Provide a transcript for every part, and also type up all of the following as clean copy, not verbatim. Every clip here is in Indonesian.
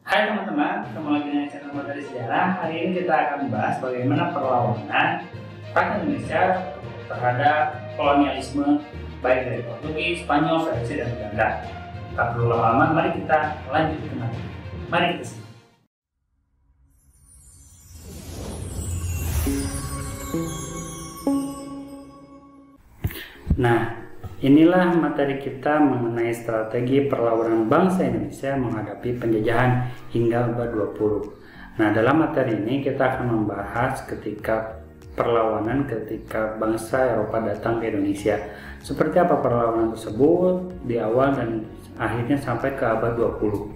Hai teman-teman, ketemu lagi dengan channel Materi Sejarah. Hari ini kita akan membahas bagaimana perlawanan rakyat Indonesia terhadap kolonialisme baik dari Portugis, Spanyol, Venesia, dan Belanda. Tak perlu lama-lama, mari kita lanjut ke materi. Mari kita simak. Nah, inilah materi kita mengenai strategi perlawanan bangsa Indonesia menghadapi penjajahan hingga abad 20. Nah, dalam materi ini kita akan membahas ketika perlawanan ketika bangsa Eropa datang ke Indonesia. Seperti apa perlawanan tersebut di awal dan akhirnya sampai ke abad 20.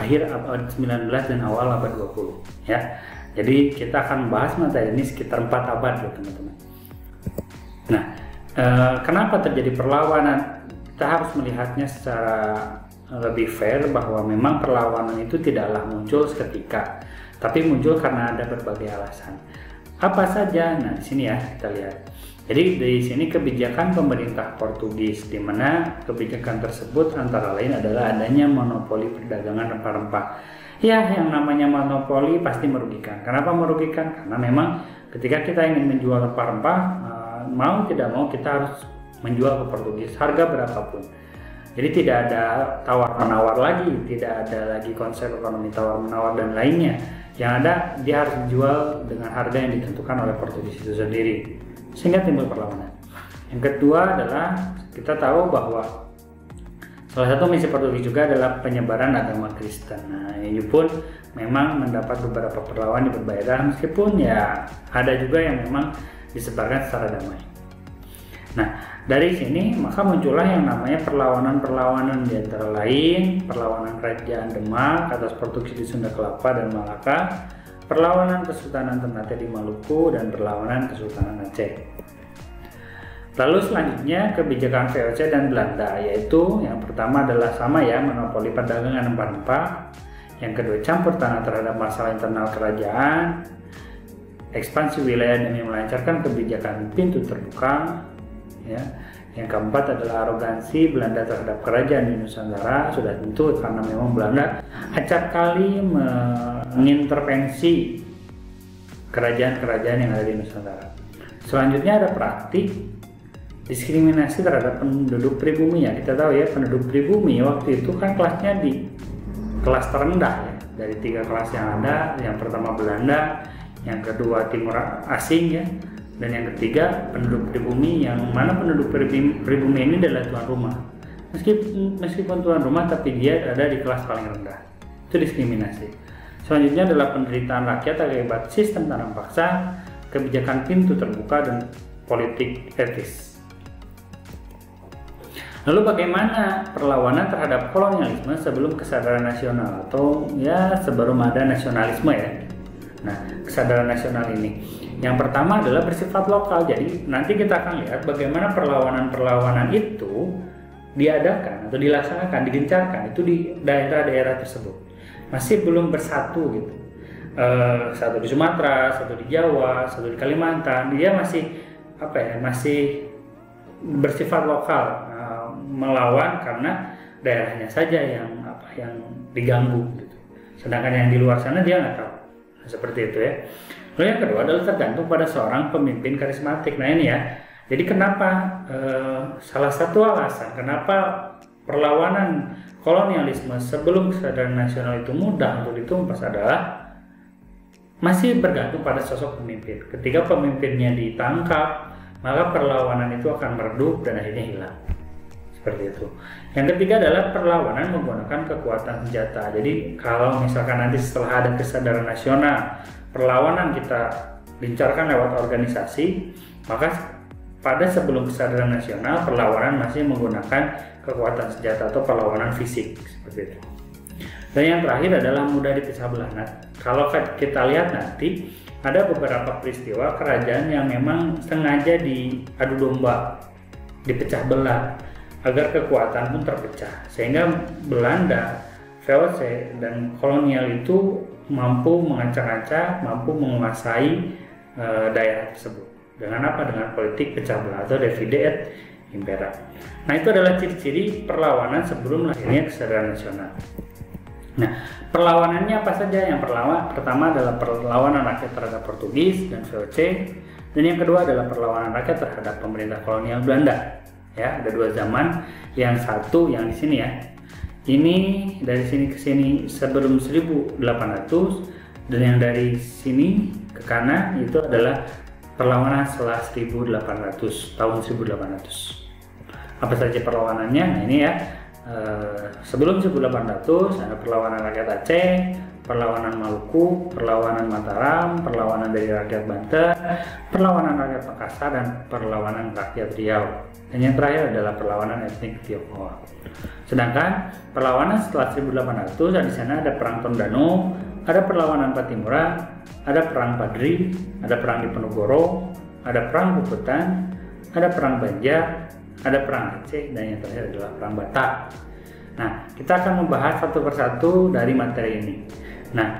Akhir abad 19 dan awal abad 20 ya. Jadi kita akan membahas materi ini sekitar 4 abad loh teman-teman. Nah, kenapa terjadi perlawanan? Kita harus melihatnya secara lebih fair bahwa memang perlawanan itu tidaklah muncul seketika, tapi muncul karena ada berbagai alasan. Apa saja? Nah, di sini ya kita lihat. Jadi di sini kebijakan pemerintah Portugis, di mana kebijakan tersebut antara lain adalah adanya monopoli perdagangan rempah-rempah. Ya, yang namanya monopoli pasti merugikan. Kenapa merugikan? Karena memang ketika kita ingin menjual rempah-rempah, mau tidak mau kita harus menjual ke Portugis harga berapapun. Jadi tidak ada tawar-menawar lagi, tidak ada lagi konsep ekonomi tawar-menawar dan lainnya. Yang ada dia harus dijual dengan harga yang ditentukan oleh Portugis itu sendiri, sehingga timbul perlawanan. Yang kedua adalah kita tahu bahwa salah satu misi Portugis juga adalah penyebaran agama Kristen. Nah, ini pun memang mendapat beberapa perlawanan di berbagai daerah, meskipun ya ada juga yang memang disebarkan secara damai. Nah, dari sini maka muncullah yang namanya perlawanan-perlawanan, di antara lain perlawanan Kerajaan Demak atas Portugis di Sunda Kelapa dan Malaka, perlawanan Kesultanan Ternate di Maluku, dan perlawanan Kesultanan Aceh. Lalu selanjutnya kebijakan VOC dan Belanda, yaitu yang pertama adalah sama ya, monopoli perdagangan rempah-rempah. Yang kedua, campur tangan terhadap masalah internal kerajaan, ekspansi wilayah demi melancarkan kebijakan pintu terbuka ya. Yang keempat adalah arogansi Belanda terhadap kerajaan di Nusantara. Sudah tentu karena memang Belanda acap kali mengintervensi kerajaan-kerajaan yang ada di Nusantara. Selanjutnya ada praktik diskriminasi terhadap penduduk pribumi ya. Kita tahu ya, penduduk pribumi waktu itu kan kelasnya di kelas terendah ya. Dari 3 kelas yang ada, yang pertama Belanda, yang kedua timur asing ya, dan yang ketiga penduduk pribumi, yang mana penduduk pribumi ini adalah tuan rumah. Meskipun tuan rumah, tapi dia ada di kelas paling rendah. Itu diskriminasi. Selanjutnya adalah penderitaan rakyat akibat sistem tanam paksa, kebijakan pintu terbuka, dan politik etis. Lalu bagaimana perlawanan terhadap kolonialisme sebelum kesadaran nasional, atau ya sebelum ada nasionalisme ya. Nah, kesadaran nasional ini yang pertama adalah bersifat lokal. Jadi nanti kita akan lihat bagaimana perlawanan-perlawanan itu diadakan atau dilaksanakan, digencarkan itu di daerah-daerah tersebut. Masih belum bersatu gitu. Satu di Sumatera, satu di Jawa, satu di Kalimantan. Dia masih masih bersifat lokal, melawan karena daerahnya saja yang diganggu gitu. Sedangkan yang di luar sana dia nggak tahu. Seperti itu ya. Lalu yang kedua adalah tergantung pada seorang pemimpin karismatik. Nah ini ya, jadi kenapa salah satu alasan kenapa perlawanan kolonialisme sebelum kesadaran nasional itu mudah untuk ditumpas adalah masih bergantung pada sosok pemimpin. Ketika pemimpinnya ditangkap, maka perlawanan itu akan meredup dan akhirnya hilang. Seperti itu. Yang ketiga adalah perlawanan menggunakan kekuatan senjata. Jadi kalau misalkan nanti setelah ada kesadaran nasional, perlawanan kita gencarkan lewat organisasi, maka pada sebelum kesadaran nasional perlawanan masih menggunakan kekuatan senjata atau perlawanan fisik seperti itu. Dan yang terakhir adalah mudah dipecah belah. Nah, kalau kita lihat nanti ada beberapa peristiwa kerajaan yang memang sengaja diadu domba, dipecah belah agar kekuatan pun terpecah, sehingga Belanda, VOC, dan kolonial itu mampu mengacak-acak, mampu menguasai daerah tersebut. Dengan apa? Dengan politik pecah belah atau divide et impera. Nah, itu adalah ciri-ciri perlawanan sebelum lahirnya kesadaran nasional. Nah, perlawanannya apa saja? Yang pertama adalah perlawanan rakyat terhadap Portugis dan VOC, dan yang kedua adalah perlawanan rakyat terhadap pemerintah kolonial Belanda. Ya, ada dua zaman. Yang satu yang di sini ya. Ini dari sini ke sini sebelum 1800, dan yang dari sini ke kanan itu adalah perlawanan setelah 1800, tahun 1800. Apa saja perlawanannya? Nah, ini ya. Sebelum 1800 ada perlawanan rakyat Aceh, perlawanan Maluku, perlawanan Mataram, perlawanan dari rakyat Banten, perlawanan rakyat Makassar, dan perlawanan rakyat Riau. Dan yang terakhir adalah perlawanan etnik Tionghoa. Sedangkan perlawanan setelah 1800 di sana ada perang Tondano, ada perlawanan Patimura, ada perang Padri, ada perang Diponegoro, ada perang Bukutan, ada perang Banjar, ada perang Aceh, dan yang terakhir adalah perang Batak. Nah, kita akan membahas satu persatu dari materi ini. Nah,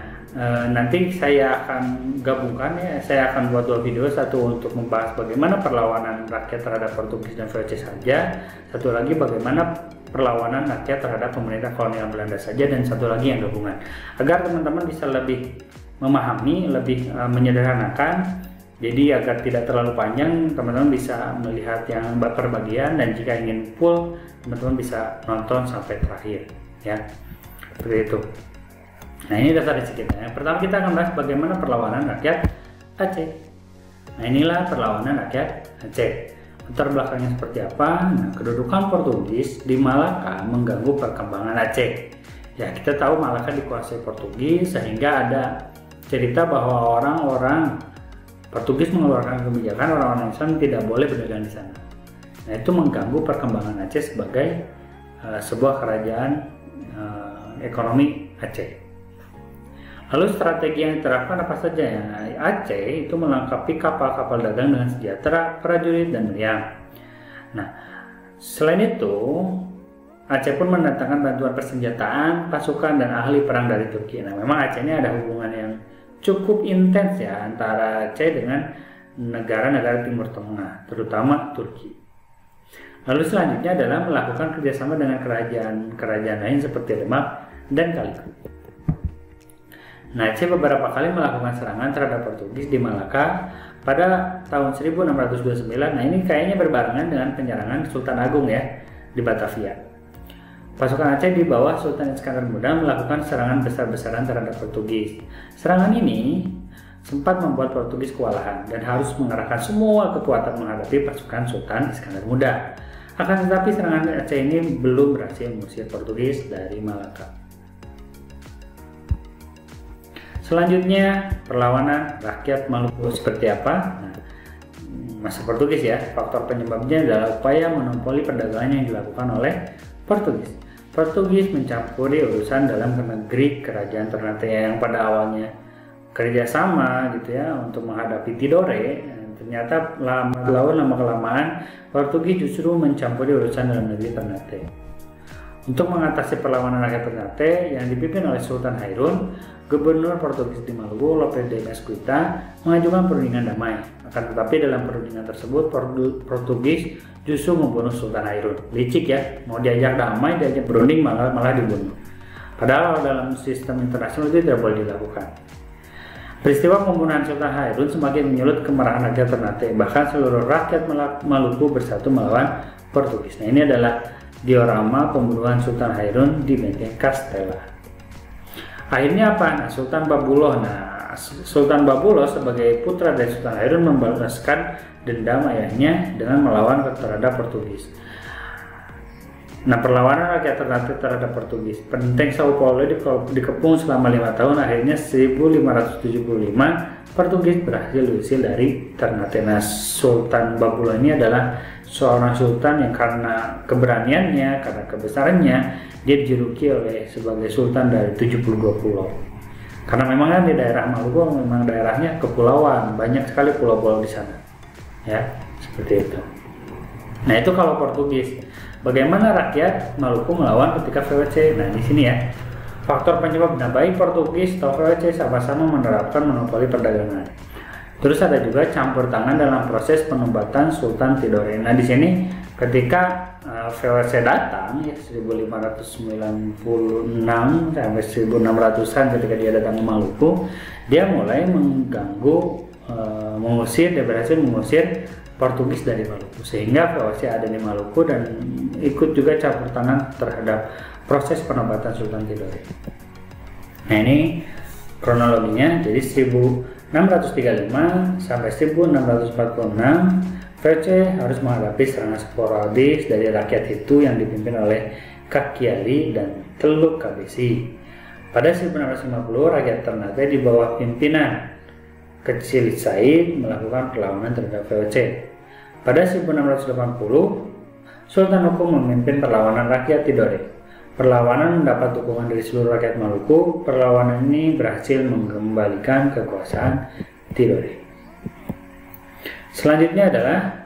nanti saya akan gabungkan ya, saya akan buat dua video, satu untuk membahas bagaimana perlawanan rakyat terhadap Portugis dan VOC saja, satu lagi bagaimana perlawanan rakyat terhadap pemerintah kolonial Belanda saja, dan satu lagi yang gabungan, agar teman-teman bisa lebih memahami, lebih menyederhanakan. Jadi agar tidak terlalu panjang, teman-teman bisa melihat yang per bagian, dan jika ingin full, teman-teman bisa nonton sampai terakhir ya. Seperti itu. Nah, ini dasar kita. Yang pertama kita akan bahas bagaimana perlawanan rakyat Aceh. Nah, inilah perlawanan rakyat Aceh. Latar belakangnya seperti apa? Nah, kedudukan Portugis di Malaka mengganggu perkembangan Aceh. Ya, kita tahu Malaka dikuasai Portugis, sehingga ada cerita bahwa orang-orang Portugis mengeluarkan kebijakan orang-orang Islam tidak boleh berdagang di sana. Nah, itu mengganggu perkembangan Aceh sebagai sebuah kerajaan ekonomi Aceh. Lalu strategi yang diterapkan apa saja ya? Aceh itu melengkapi kapal-kapal dagang dengan senjata, prajurit, dan meriam. Nah, selain itu Aceh pun mendatangkan bantuan persenjataan, pasukan, dan ahli perang dari Turki. Nah, memang Aceh ini ada hubungan yang cukup intens ya antara Aceh dengan negara-negara Timur Tengah, terutama Turki. Lalu selanjutnya adalah melakukan kerjasama dengan kerajaan lain seperti Demak dan Kaliko. Nah, Aceh beberapa kali melakukan serangan terhadap Portugis di Malaka pada tahun 1629. Nah, ini kayaknya berbarengan dengan penyerangan Sultan Agung ya di Batavia. Pasukan Aceh di bawah Sultan Iskandar Muda melakukan serangan besar-besaran terhadap Portugis. Serangan ini sempat membuat Portugis kewalahan dan harus mengerahkan semua kekuatan menghadapi pasukan Sultan Iskandar Muda. Akan tetapi serangan Aceh ini belum berhasil mengusir Portugis dari Malaka. Selanjutnya, perlawanan rakyat Maluku seperti apa? Nah, masa Portugis ya, faktor penyebabnya adalah upaya monopoli perdagangan yang dilakukan oleh Portugis. Portugis mencampuri urusan dalam negeri kerajaan Ternate yang pada awalnya kerjasama gitu ya untuk menghadapi Tidore. Ternyata lama kelamaan Portugis justru mencampuri urusan dalam negeri Ternate. Untuk mengatasi perlawanan rakyat Ternate yang dipimpin oleh Sultan Hairun, Gubernur Portugis di Maluku, Lope de Mesquita, mengajukan perundingan damai. Akan tetapi dalam perundingan tersebut Portugis justru membunuh Sultan Hairun. Licik ya, mau diajak damai, diajak berunding malah dibunuh. Padahal dalam sistem internasional itu tidak boleh dilakukan. Peristiwa pembunuhan Sultan Hairun semakin menyulut kemarahan rakyat Ternate. Bahkan seluruh rakyat Maluku bersatu melawan Portugis. Nah, ini adalah diorama pembunuhan Sultan Hairun di benteng Castella. Akhirnya apa? Nah, Sultan Babuloh sebagai putra dari Sultan Hairun membalaskan dendam ayahnya dengan melawan terhadap Portugis. Nah, perlawanan rakyat Ternate terhadap Portugis. Benteng Sao Paulo dikepung selama 5 tahun. Akhirnya 1575 Portugis berhasil diusir dari Ternate. Nah, Sultan Babuloh ini adalah seorang sultan yang karena keberaniannya, karena kebesarannya, dia dijuluki sebagai sultan dari 72 pulau. Karena memang kan di daerah Maluku memang daerahnya kepulauan, banyak sekali pulau-pulau di sana. Ya, seperti itu. Nah, itu kalau Portugis. Bagaimana rakyat Maluku melawan ketika VOC? Nah, di sini ya. Faktor penyebab, nah baik Portugis atau VOC sama-sama menerapkan monopoli perdagangan. Terus ada juga campur tangan dalam proses penempatan Sultan Tidore. Nah, di sini ketika VOC datang ya 1596 sampai 1600-an ketika dia datang ke Maluku, dia mulai mengganggu, dia berhasil mengusir Portugis dari Maluku, sehingga VOC ada di Maluku dan ikut juga campur tangan terhadap proses penobatan Sultan Tidore. Nah, ini kronologinya. Jadi 1635 sampai 1646 VOC harus menghadapi serangan sporadis dari rakyat Hitu yang dipimpin oleh Kakiali dan Teluk Kabisi. Pada 1650 rakyat Ternate di bawah pimpinan Kecil Said melakukan perlawanan terhadap VOC. Pada 1680 Sultan Hukum memimpin perlawanan rakyat Tidore. Perlawanan mendapat dukungan dari seluruh rakyat Maluku. Perlawanan ini berhasil mengembalikan kekuasaan Tidore. Selanjutnya adalah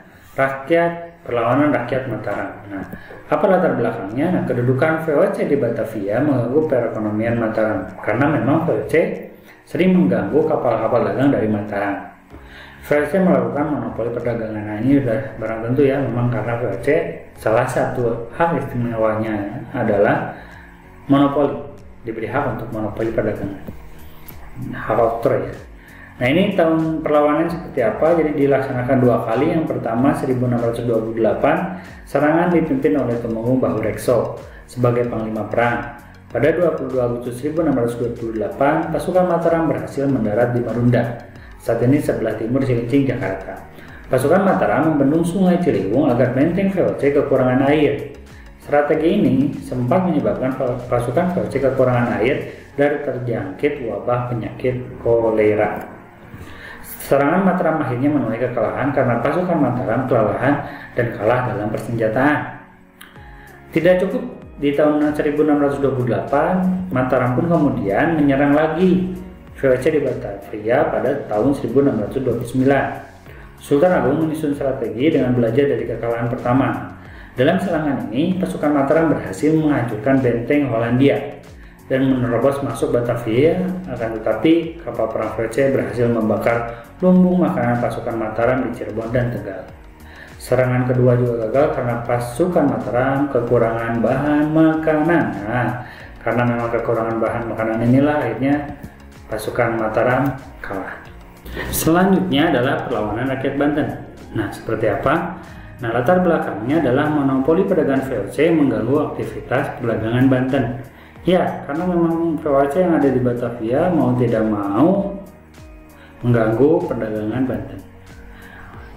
perlawanan rakyat Mataram. Nah, apa latar belakangnya? Nah, kedudukan VOC di Batavia mengganggu perekonomian Mataram karena memang VOC sering mengganggu kapal-kapal dagang dari Mataram. VOC melakukan monopoli perdagangan. Nah, ini sudah barang tentu ya, memang karena VOC salah satu hak istimewanya adalah monopoli, diberi hak untuk monopoli perdagangan, hak oktroy ya. Nah, ini tahun perlawanan seperti apa? Jadi dilaksanakan 2 kali. Yang pertama 1628, serangan dipimpin oleh Tumenggung Bahurekso sebagai panglima perang. Pada 22 Agustus 1628, pasukan Mataram berhasil mendarat di Marunda, saat ini sebelah timur Cilincing, Jakarta. Pasukan Mataram membendung Sungai Ciliwung agar benteng VOC kekurangan air. Strategi ini sempat menyebabkan pasukan VOC kekurangan air dan terjangkit wabah penyakit kolera. Serangan Mataram akhirnya menuai kekalahan karena pasukan Mataram kelelahan dan kalah dalam persenjataan. Tidak cukup, di tahun 1628 Mataram pun kemudian menyerang lagi VOC di Batavia pada tahun 1629. Sultan Agung menyusun strategi dengan belajar dari kekalahan pertama. Dalam serangan ini, pasukan Mataram berhasil menghancurkan benteng Hollandia dan menerobos masuk Batavia. Akan tetapi, kapal perang VOC berhasil membakar lumbung makanan pasukan Mataram di Cirebon dan Tegal. Serangan kedua juga gagal karena pasukan Mataram kekurangan bahan makanan. Nah, karena memang kekurangan bahan makanan inilah akhirnya pasukan Mataram kalah. Selanjutnya adalah perlawanan rakyat Banten. Nah, seperti apa? Nah, latar belakangnya adalah monopoli perdagangan VOC mengganggu aktivitas perdagangan Banten. Ya, karena memang VOC yang ada di Batavia mau tidak mau mengganggu perdagangan Banten.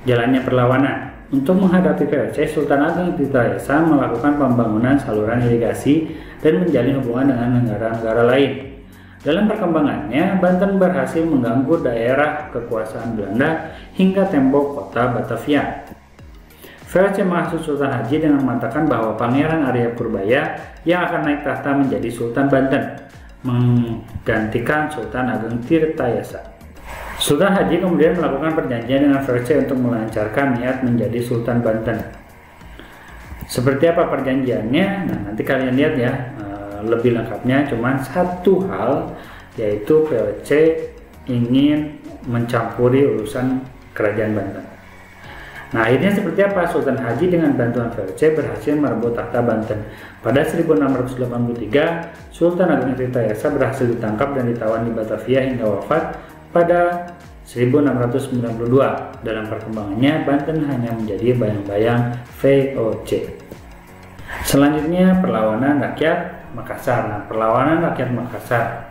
Jalannya perlawanan. Untuk menghadapi VOC, Sultan Agung Tirtayasa melakukan pembangunan saluran irigasi dan menjalin hubungan dengan negara-negara lain. Dalam perkembangannya, Banten berhasil mengganggu daerah kekuasaan Belanda hingga tembok kota Batavia. VOC menghasut Sultan Haji dengan mengatakan bahwa Pangeran Arya Purbaya yang akan naik tahta menjadi Sultan Banten, menggantikan Sultan Agung Tirtayasa. Sultan Haji kemudian melakukan perjanjian dengan VOC untuk melancarkan niat menjadi Sultan Banten. Seperti apa perjanjiannya? Nah, nanti kalian lihat ya. Lebih lengkapnya cuman satu hal, yaitu VOC ingin mencampuri urusan kerajaan Banten. Nah, akhirnya seperti apa? Sultan Haji dengan bantuan VOC berhasil merebut tahta Banten. Pada 1683, Sultan Agung Tirtayasa berhasil ditangkap dan ditawan di Batavia hingga wafat pada 1692. Dalam perkembangannya, Banten hanya menjadi bayang-bayang VOC. Selanjutnya perlawanan rakyat Makassar. Nah, perlawanan rakyat Makassar.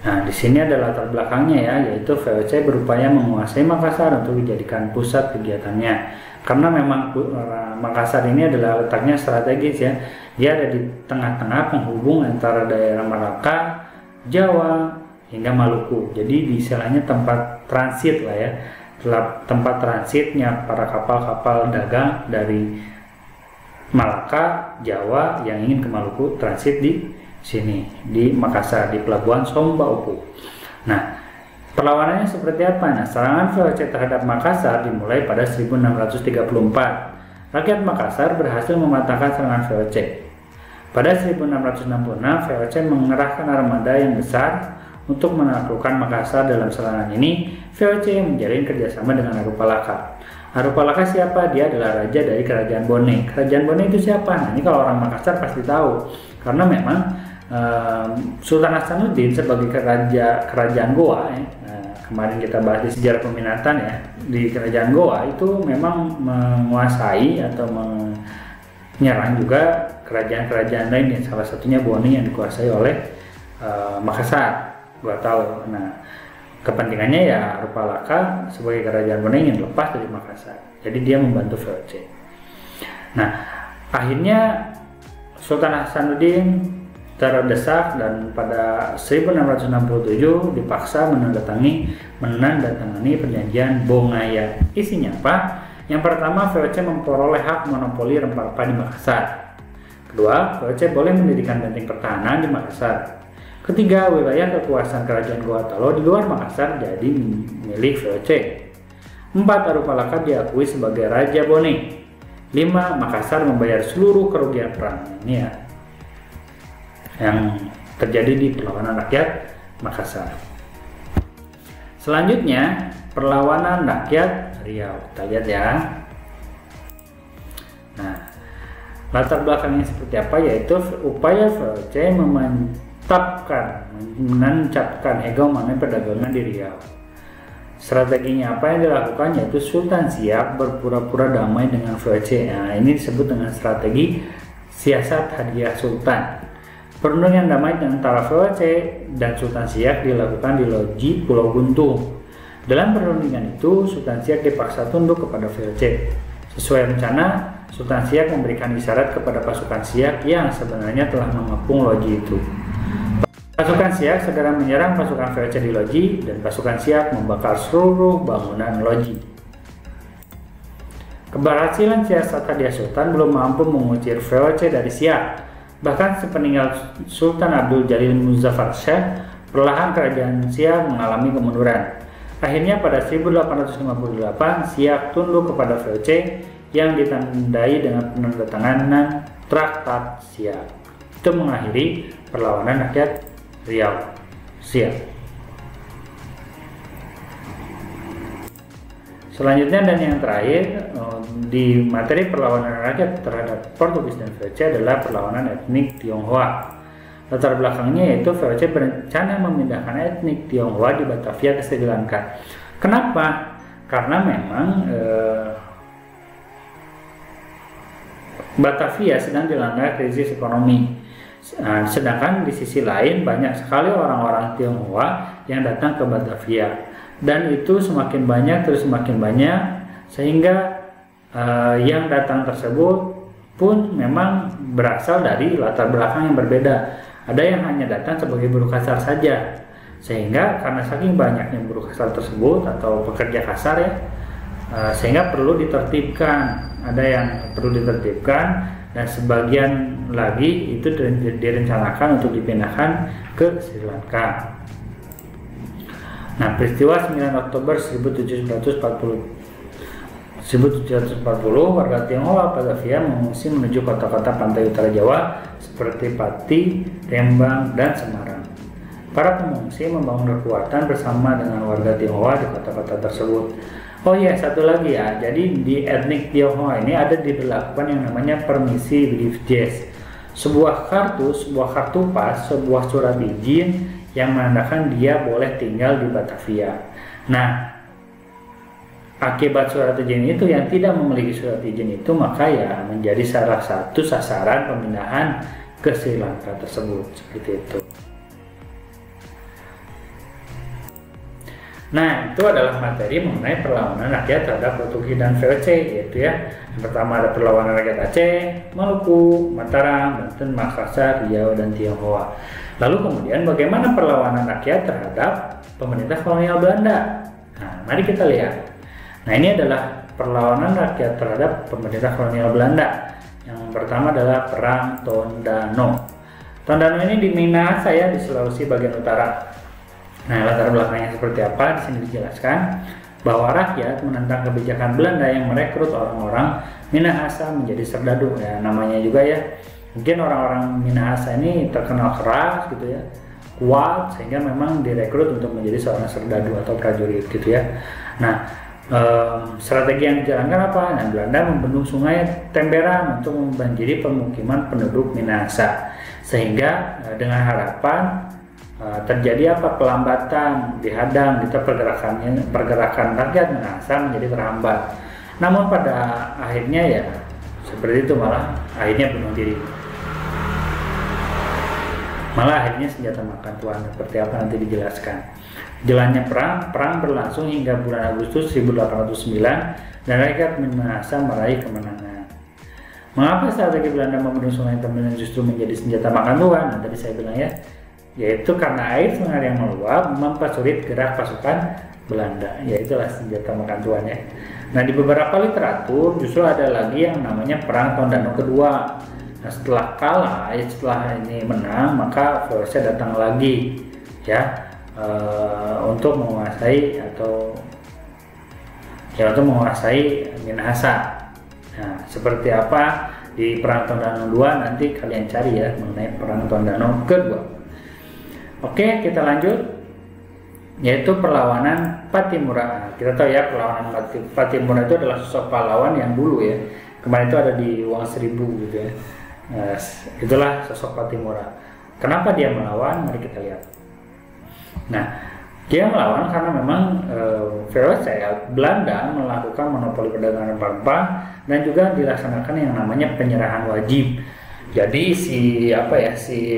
Nah, di sini ada latar belakangnya ya, yaitu VOC berupaya menguasai Makassar untuk dijadikan pusat kegiatannya. Karena memang Makassar ini adalah letaknya strategis ya. Dia ada di tengah-tengah penghubung antara daerah Malaka, Jawa hingga Maluku. Jadi di istilahnya tempat transit lah ya. Tempat transitnya para kapal-kapal dagang dari Malaka, Jawa yang ingin ke Maluku transit di sini, di Makassar, di pelabuhan Sombaupu. Nah, perlawanannya seperti apa? Nah, serangan VOC terhadap Makassar dimulai pada 1634. Rakyat Makassar berhasil mematahkan serangan VOC. Pada 1666, VOC mengerahkan armada yang besar untuk menaklukkan Makassar. Dalam serangan ini, VOC menjalin kerjasama dengan Arupalaka. Harupalaka siapa? Dia adalah raja dari kerajaan Bone. Kerajaan Bone itu siapa? Nah, ini kalau orang Makassar pasti tahu, karena memang Sultan Hasanuddin sebagai kerajaan Goa, kemarin kita bahas di sejarah peminatan ya, di kerajaan Goa itu memang menguasai atau menyerang juga kerajaan-kerajaan lain, salah satunya Bone yang dikuasai oleh Makassar. Gua tahu. Nah, kepentingannya ya Harupalaka sebagai kerajaan Bone ingin lepas dari Makassar, jadi dia membantu VOC. Nah, akhirnya Sultan Hasanuddin terdesak dan pada 1667 dipaksa menandatangani perjanjian Bongaya. Isinya apa? Yang pertama, VOC memperoleh hak monopoli rempah-rempah di Makassar. Kedua, VOC boleh mendirikan benteng pertahanan di Makassar. Ketiga, wilayah kekuasaan kerajaan Gorontalo di luar Makassar jadi milik VOC. 4. Harupalaka diakui sebagai Raja Bone. 5. Makassar membayar seluruh kerugian perang. Ini ya yang terjadi di perlawanan rakyat Makassar. Selanjutnya, perlawanan rakyat Riau. Kita lihat ya. Nah, latar belakangnya seperti apa? Yaitu upaya VOC menancapkan hegemoni perdagangan di Riau. Strateginya apa yang dilakukan? Yaitu Sultan Siak berpura-pura damai dengan VOC. Nah, ini disebut dengan strategi siasat hadiah Sultan. Perundingan damai antara VOC dan Sultan Siak dilakukan di Loji Pulau Guntung. Dalam perundingan itu, Sultan Siak dipaksa tunduk kepada VOC. Sesuai rencana, Sultan Siak memberikan isyarat kepada pasukan Siak yang sebenarnya telah mengepung Loji itu. Pasukan Siak segera menyerang pasukan VOC di Loji dan pasukan Siak membakar seluruh bangunan Loji. Keberhasilan siasat hadiah Sultan belum mampu mengusir VOC dari Siak. Bahkan sepeninggal Sultan Abdul Jalil Muzaffar Shah, perlahan kerajaan Siak mengalami kemunduran. Akhirnya pada 1858 Siak tunduk kepada VOC yang ditandai dengan penandatanganan Traktat Siak. Itu mengakhiri perlawanan rakyat Riau Siak. Selanjutnya dan yang terakhir di materi perlawanan rakyat terhadap Portugis dan VOC adalah perlawanan etnik Tionghoa. Latar belakangnya yaitu VOC berencana memindahkan etnik Tionghoa di Batavia ke Sri Lanka. Kenapa? Karena memang Batavia sedang dilanda krisis ekonomi. Sedangkan di sisi lain banyak sekali orang-orang Tionghoa yang datang ke Batavia. Dan itu semakin banyak sehingga yang datang tersebut pun memang berasal dari latar belakang yang berbeda. Ada yang hanya datang sebagai buruh kasar saja, sehingga karena saking banyaknya buruh kasar tersebut atau pekerja kasar ya, sehingga perlu ditertibkan. Ada yang perlu ditertibkan dan sebagian lagi itu direncanakan untuk dipindahkan ke Sri Lanka. Nah, peristiwa 9 Oktober 1740 warga Tionghoa Batavia mengungsi menuju kota-kota pantai utara Jawa seperti Pati, Rembang, dan Semarang. Para pengungsi membangun kekuatan bersama dengan warga Tionghoa di kota-kota tersebut. Oh ya, satu lagi ya. Jadi di etnik Tionghoa ini ada diberlakukan yang namanya permisi briefcase. Sebuah kartu pas, sebuah surat izin yang menandakan dia boleh tinggal di Batavia. Nah, akibat surat izin itu yang tidak memiliki surat izin itu maka ya menjadi salah satu sasaran pemindahan ke Sri Lanka tersebut, seperti itu. Nah, itu adalah materi mengenai perlawanan rakyat terhadap Portugis dan VOC, yaitu ya, yang pertama ada perlawanan rakyat Aceh, Maluku, Mataram, Banten, Makassar, Riau, dan Tionghoa. Lalu kemudian bagaimana perlawanan rakyat terhadap pemerintah kolonial Belanda? Nah, mari kita lihat. Nah, ini adalah perlawanan rakyat terhadap pemerintah kolonial Belanda. Yang pertama adalah Perang Tondano. Tondano ini di Minahasa ya, di Sulawesi bagian utara. Nah, latar belakangnya seperti apa? Di sini dijelaskan bahwa rakyat menentang kebijakan Belanda yang merekrut orang-orang Minahasa menjadi serdadu. Ya, namanya juga ya. Mungkin orang-orang Minahasa ini terkenal keras gitu ya, kuat, sehingga memang direkrut untuk menjadi seorang serdadu atau prajurit gitu ya. Nah, Strategi yang dijalankan apa? Nah, Belanda membendung sungai Temberan untuk membanjiri permukiman penduduk Minahasa, sehingga dengan harapan terjadi apa, pelambatan, dihadang gitu pergerakan rakyat Minahasa menjadi terhambat. Namun pada akhirnya ya seperti itu, malah akhirnya bunuh diri. Malah akhirnya senjata makan tuan, seperti apa nanti dijelaskan. Jalannya perang berlangsung hingga bulan Agustus 1809 dan rakyat Minahasa meraih kemenangan. Mengapa strategi Belanda membendung sungai Temberan justru menjadi senjata makan tuan? Nah, tadi saya bilang ya, yaitu karena air sungai yang meluap mempersulit gerak pasukan Belanda, yaitulah senjata makan tuan ya. Nah, di beberapa literatur justru ada lagi yang namanya Perang Tondano Kedua. Nah, setelah kalah, setelah ini menang, maka VOC datang lagi ya untuk menguasai Minahasa. Nah, seperti apa di Perang Tondano II nanti kalian cari ya mengenai Perang Tondano Kedua. Oke, kita lanjut, yaitu perlawanan Pattimura. Kita tahu ya, perlawanan Pattimura itu adalah sosok pahlawan yang dulu ya, kemarin itu ada di Uang Seribu gitu ya. Nah, itulah sosok Pattimura. Kenapa dia melawan? Mari kita lihat. Nah, dia melawan karena memang VOC Belanda melakukan monopoli perdagangan rempah dan juga dilaksanakan yang namanya penyerahan wajib. Jadi si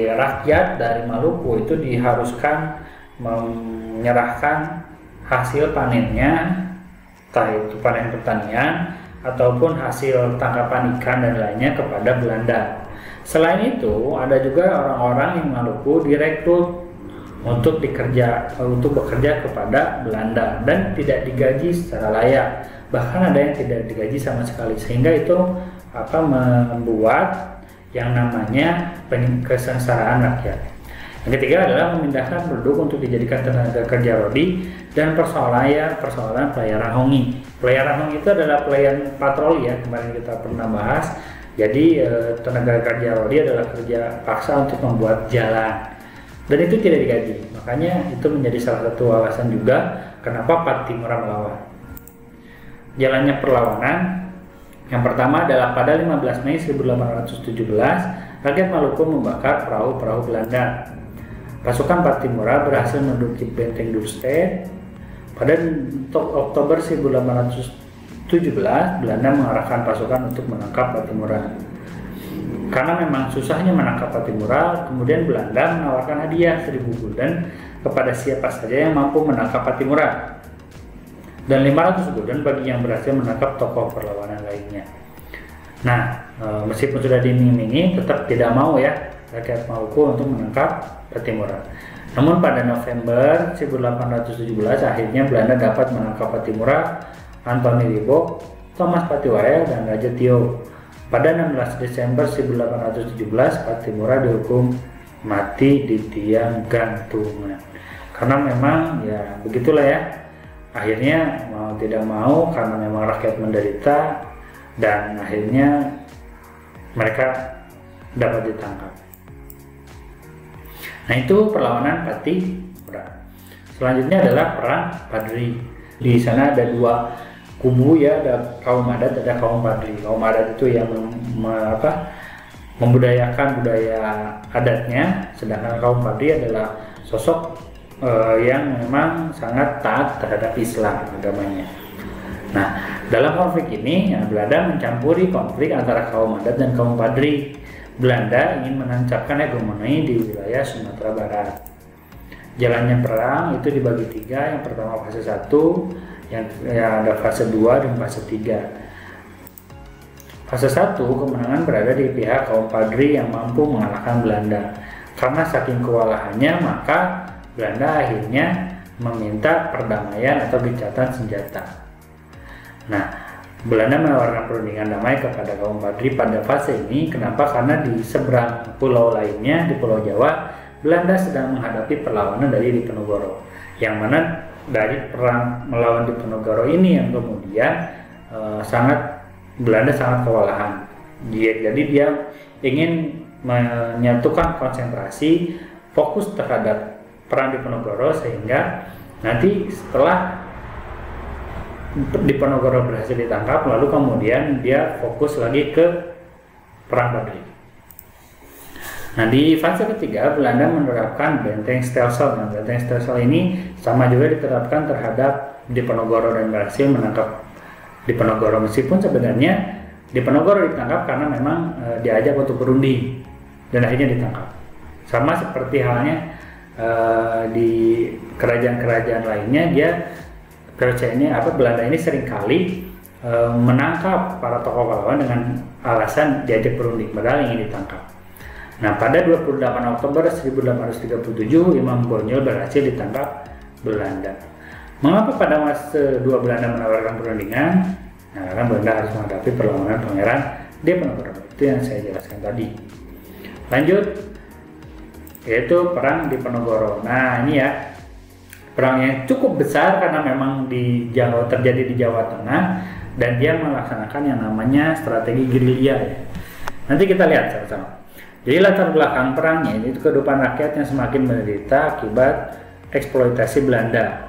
rakyat dari Maluku itu diharuskan menyerahkan hasil panennya, entah itu panen pertanian ataupun hasil tangkapan ikan dan lainnya kepada Belanda. Selain itu, ada juga orang-orang yang Maluku direkrut untuk bekerja kepada Belanda dan tidak digaji secara layak. Bahkan ada yang tidak digaji sama sekali, sehingga itu membuat yang namanya kesengsaraan rakyat. Yang ketiga adalah memindahkan penduduk untuk dijadikan tenaga kerja rodi dan persoalan pelayaran hongi. Pelayaran hongi itu adalah pelayan patroli ya, kemarin kita pernah bahas. Jadi tenaga kerja rodi adalah kerja paksa untuk membuat jalan dan itu tidak digaji. Makanya itu menjadi salah satu alasan juga kenapa Pattimura melawan. Jalannya perlawanan yang pertama adalah pada 15 Mei 1817 rakyat Maluku membakar perahu-perahu Belanda. Pasukan Pattimura berhasil menduduki benteng Dorset. Pada Oktober 1817 Belanda mengarahkan pasukan untuk menangkap Pattimura. Karena memang susahnya menangkap Pattimura, kemudian Belanda menawarkan hadiah 1000 gulden kepada siapa saja yang mampu menangkap Pattimura dan 500 gulden bagi yang berhasil menangkap tokoh perlawanan lainnya. Nah, meskipun sudah diiming-imingi, tetap tidak mau ya rakyat Maluku untuk menangkap Pattimura. Namun pada November 1817 akhirnya Belanda dapat menangkap Pattimura, Anthony Ribot, Thomas Patiwael, dan Raja Tio. Pada 16 Desember 1817 Pattimura dihukum mati di tiang gantungan. Karena memang ya begitulah ya. Akhirnya mau tidak mau karena memang rakyat menderita dan akhirnya mereka dapat ditangkap. Nah, itu perlawanan Pattimura. Selanjutnya adalah perang Padri. Di sana ada dua kubu ya, ada kaum adat, ada kaum Padri. Kaum adat itu yang membudayakan budaya adatnya, sedangkan kaum Padri adalah sosok yang memang sangat taat terhadap Islam agamanya. Nah, dalam konflik ini ya, Belanda mencampuri konflik antara kaum adat dan kaum Padri. Belanda ingin menancapkan hegemoni di wilayah Sumatera Barat. Jalannya perang itu dibagi tiga. Yang pertama fase 1, yang ada fase 2 dan fase 3. Fase 1 kemenangan berada di pihak kaum Padri yang mampu mengalahkan Belanda. Karena saking kewalahannya, maka Belanda akhirnya meminta perdamaian atau gencatan senjata. Nah, Belanda menawarkan perundingan damai kepada kaum Padri pada fase ini. Kenapa? Karena di seberang pulau lainnya, di Pulau Jawa, Belanda sedang menghadapi perlawanan dari Diponegoro. Yang mana dari perang melawan Diponegoro ini yang kemudian Belanda sangat kewalahan. Jadi dia ingin menyatukan konsentrasi, fokus terhadap perang Diponegoro, sehingga nanti setelah Diponegoro berhasil ditangkap, lalu kemudian dia fokus lagi ke Perang Badri. Nah, di fase ketiga Belanda menerapkan benteng Stelsel. Nah, benteng Stelsel ini sama juga diterapkan terhadap Diponegoro dan berhasil menangkap Diponegoro, meskipun sebenarnya Diponegoro ditangkap karena memang diajak untuk berunding dan akhirnya ditangkap. Sama seperti halnya di kerajaan-kerajaan lainnya, dia Belanda ini seringkali menangkap para tokoh pahlawan dengan alasan diajak berunding, padahal ingin ditangkap. Nah, pada 28 Oktober 1837 Imam Bonjol berhasil ditangkap Belanda. Mengapa pada masa dua Belanda menawarkan perundingan? Nah, karena Belanda harus menghadapi perlawanan Pangeran Diponegoro. Itu yang saya jelaskan tadi. Lanjut, yaitu Perang Diponegoro. Nah, ini ya, perang yang cukup besar karena memang terjadi di Jawa Tengah dan dia melaksanakan yang namanya strategi gerilya ya. Nanti kita lihat sama-sama. Jadi latar belakang perangnya itu kehidupan rakyat yang semakin menderita akibat eksploitasi Belanda.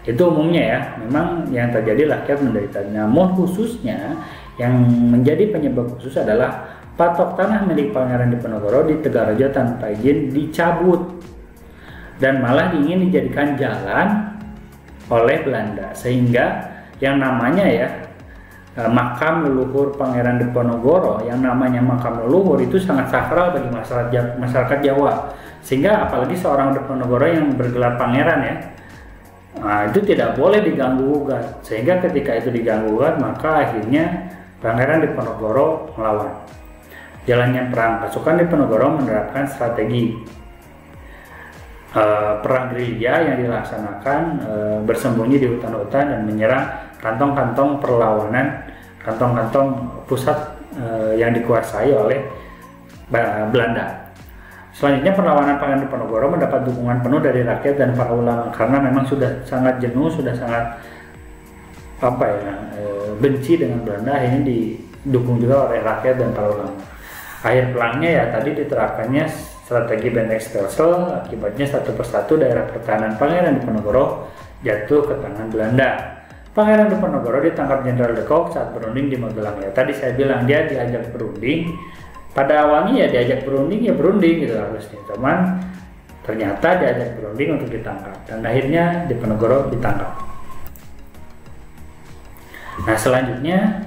Itu umumnya ya, memang yang terjadi rakyat menderita. Namun khususnya yang menjadi penyebab khusus adalah patok tanah milik Pangeran Diponegoro di Tegarejo tanpa izin dicabut dan malah ingin dijadikan jalan oleh Belanda, sehingga yang namanya ya makam leluhur Pangeran Diponegoro, yang namanya makam leluhur itu sangat sakral bagi masyarakat Jawa, sehingga apalagi seorang Diponegoro yang bergelar pangeran ya, nah, itu tidak boleh diganggu gugat, sehingga ketika itu diganggu gugat maka akhirnya Pangeran Diponegoro melawan. Jalannya perang, pasukan Diponegoro menerapkan strategi perang gerilya yang dilaksanakan bersembunyi di hutan-hutan dan menyerang kantong-kantong perlawanan, kantong-kantong pusat yang dikuasai oleh Belanda. Selanjutnya perlawanan Pangeran Diponegoro mendapat dukungan penuh dari rakyat dan para ulama karena memang sudah sangat jenuh, sudah sangat benci dengan Belanda, akhirnya didukung juga oleh rakyat dan para ulama. Akhir pelangnya ya tadi diterapkannya strategi benteng Stelsel, akibatnya satu persatu daerah pertahanan Pangeran Diponegoro jatuh ke tangan Belanda. Pangeran Diponegoro ditangkap Jenderal de Kock saat berunding di Magelang ya. Tadi saya bilang dia diajak berunding. Pada awalnya ya diajak berunding gitu harusnya. Cuman ternyata diajak berunding untuk ditangkap dan akhirnya Diponegoro ditangkap. Nah, selanjutnya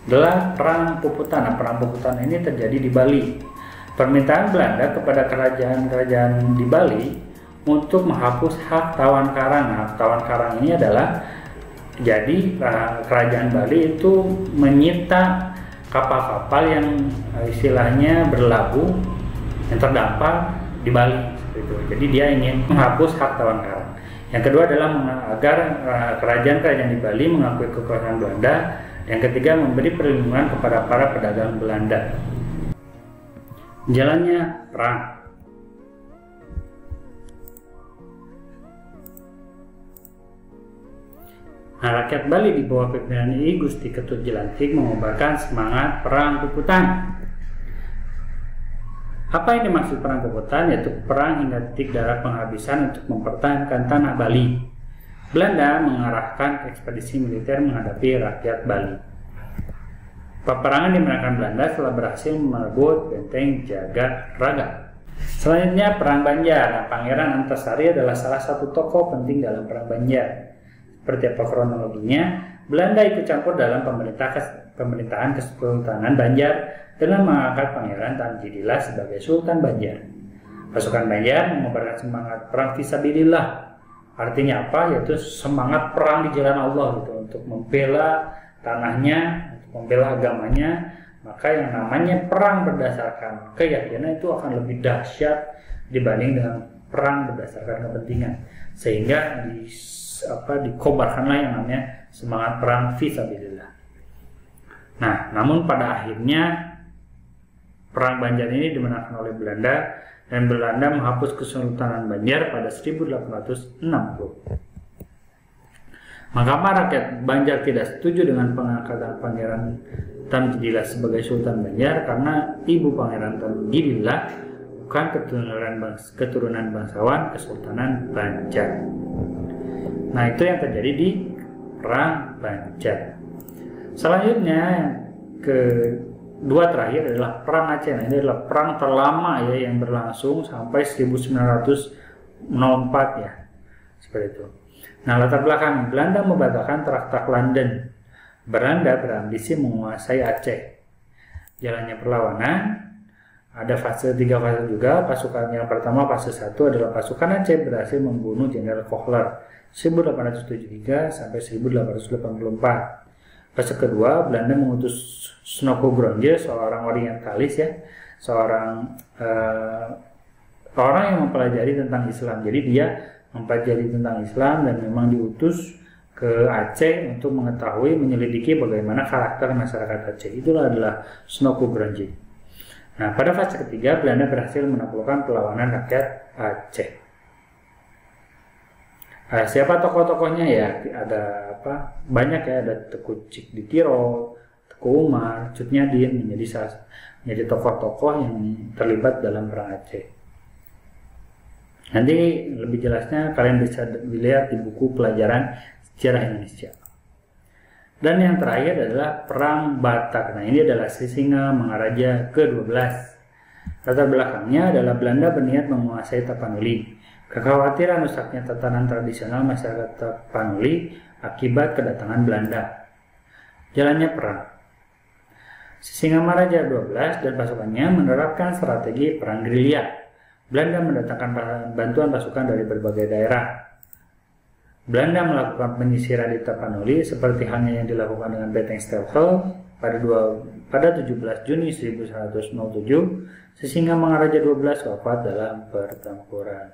adalah Perang Puputan. Nah, Perang Puputan ini terjadi di Bali. Permintaan Belanda kepada kerajaan-kerajaan di Bali untuk menghapus hak tawan karang. Nah, hak tawan karang ini adalah jadi kerajaan Bali itu menyita kapal-kapal yang istilahnya berlabuh yang terdampar di Bali gitu. Jadi dia ingin menghapus hak tawan karang. Yang kedua adalah agar kerajaan-kerajaan di Bali mengakui kekuasaan Belanda. Yang ketiga memberi perlindungan kepada para pedagang Belanda. Jalannya perang. Nah, rakyat Bali di bawah pimpinan I Gusti Ketut Jelantik mengobarkan semangat Perang Puputan. Apa yang dimaksud Perang Puputan? Yaitu perang hingga titik darah penghabisan untuk mempertahankan tanah Bali. Belanda mengarahkan ekspedisi militer menghadapi rakyat Bali. Peperangan dimenangkan Belanda setelah berhasil merebut benteng Jagaraga. Selanjutnya Perang Banjar. Nah, Pangeran Antasari adalah salah satu tokoh penting dalam Perang Banjar. Seperti apa kronologinya? Belanda ikut campur dalam pemerintahan Kesultanan Banjar dengan mengangkat Pangeran Tamjidillah sebagai Sultan Banjar. Pasukan Banjar mengobarkan semangat perang fisabilillah. Artinya apa? Yaitu semangat perang di jalan Allah gitu, untuk membela tanahnya, untuk membela agamanya. Maka yang namanya perang berdasarkan keyakinan itu akan lebih dahsyat dibanding dengan perang berdasarkan kepentingan. Sehingga dikobarkanlah yang namanya semangat perang fisabilillah. Nah, namun pada akhirnya Perang Banjar ini dimenangkan oleh Belanda dan Belanda menghapus Kesultanan Banjar pada 1860. Mengapa rakyat Banjar tidak setuju dengan pengangkatan Pangeran Tamjidillah sebagai Sultan Banjar? Karena ibu Pangeran Tamjidillah bukan keturunan bangsawan Kesultanan Banjar. Nah, itu yang terjadi di Perang Banjar. Selanjutnya kedua terakhir adalah Perang Aceh. Nah, ini adalah perang terlama ya yang berlangsung sampai 1904 ya. Seperti itu. Nah, latar belakang Belanda membatalkan Traktat London. Belanda berambisi menguasai Aceh. Jalannya perlawanan, ada tiga fase juga. Pasukan yang pertama, fase 1 adalah pasukan Aceh berhasil membunuh Jenderal Kohler 1873 sampai 1884. Fase kedua, Belanda mengutus Snoko Gronje, seorang orientalis ya, seorang orang yang mempelajari tentang Islam. Jadi dia mempelajari tentang Islam dan memang diutus ke Aceh untuk mengetahui, menyelidiki bagaimana karakter masyarakat Aceh. Itulah adalah Snoko Gronje. Nah, pada fase ketiga Belanda berhasil menaklukkan perlawanan rakyat Aceh. Siapa tokoh-tokohnya ya? Ada banyak ya, ada Teuku Cikditiro, Teuku Umar, Cut Nyadin menjadi tokoh-tokoh yang terlibat dalam perang Aceh. Nanti lebih jelasnya kalian bisa dilihat di buku pelajaran sejarah Indonesia. Dan yang terakhir adalah Perang Batak. Nah, ini adalah Sisinga Mangaraja ke-12. Latar belakangnya adalah Belanda berniat menguasai Tapanuli. Kekhawatiran rusaknya tatanan tradisional masyarakat Tapanuli akibat kedatangan Belanda. Jalannya perang. Sisingamaraja 12 dan pasukannya menerapkan strategi perang gerilya. Belanda mendatangkan bantuan pasukan dari berbagai daerah. Belanda melakukan penyisiran di Tapanuli seperti halnya yang dilakukan dengan Beteng Stelsel pada 17 Juni 1107. Sisingamangaraja 12 wafat dalam pertempuran.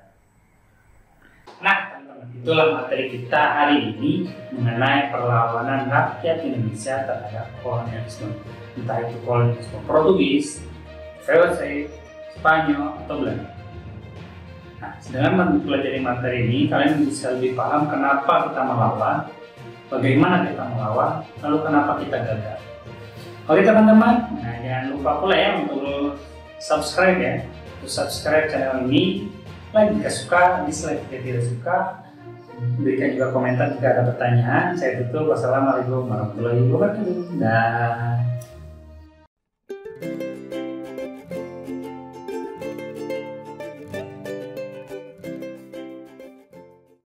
Nah, teman-teman, itulah materi kita hari ini mengenai perlawanan rakyat Indonesia terhadap kolonialisme, entah itu kolonialisme Portugis, VOC, Spanyol atau Belanda. Nah, dengan mempelajari materi ini, kalian bisa lebih paham kenapa kita melawan, bagaimana kita melawan, lalu kenapa kita gagal. Oke teman-teman, nah jangan lupa pula ya untuk subscribe ya, untuk subscribe channel ini, like jika suka, dislike jika tidak suka, berikan juga komentar jika ada pertanyaan. Saya tutup, wassalamualaikum warahmatullahi wabarakatuh.